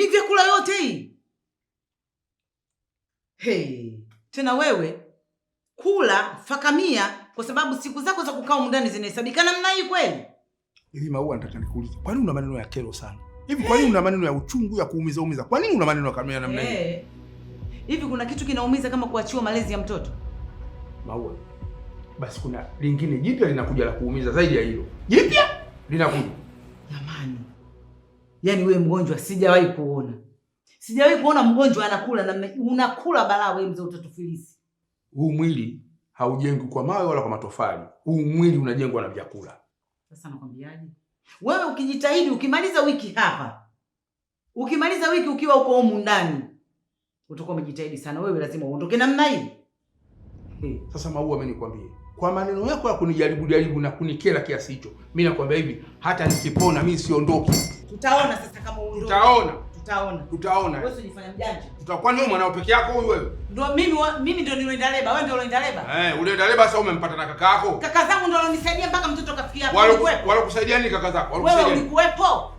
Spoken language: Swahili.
Mimi vyakula yote hii. Hey, tena wewe kula fakamia kwa sababu siku zako za kukaa ndani zinahesabika namna hii kweli? Hivi Maua, nataka nikuulize, kwa nini una maneno ya kero sana? Hivi kwa nini una maneno ya uchungu ya kuumiza? Kwa nini una maneno ya kamera namna hii? Hivi kuna kitu kinaumiza kama kuachiwa malezi ya mtoto? Maua, basi kuna lingine jipya linakuja la kuumiza zaidi ya hilo. Jipya linakuja. Jamani. Yaani wewe mgonjwa sijawahi kuona. Sijawahi kuona mgonjwa anakula na unakula balaa wewe mzee utatufilisi. Huu mwili haujengwi kwa mawe wala kwa matofali. Huu mwili unajengwa na vyakula. Sasa nakwambiaje? Wewe ukijitahidi ukimaliza wiki hapa. Ukimaliza wiki ukiwa uko humu ndani. Utakuwa umejitahidi sana. Wewe lazima uondoke namna hii. Sasa Maua, mimi nikwambie, kwa maneno yako ya kunijaribu na kunikera kiasi hicho, mimi nakwambia hivi, hata nikipona mimi siondoki. Tutaona sasa kama uondoke. Tutaona. Wewe usijifanye mjanja. Tutakuwa ni mwanao peke yako huyu wewe. Ndio mimi ndio niloenda leba, wewe ndio uloenda leba. Ulienda leba sasa umempata na kaka yako. Kaka zangu ndio walonisaidia mpaka mtoto kafikia hapo. Wala kusaidia nini kaka zako? Wewe ulikuwepo?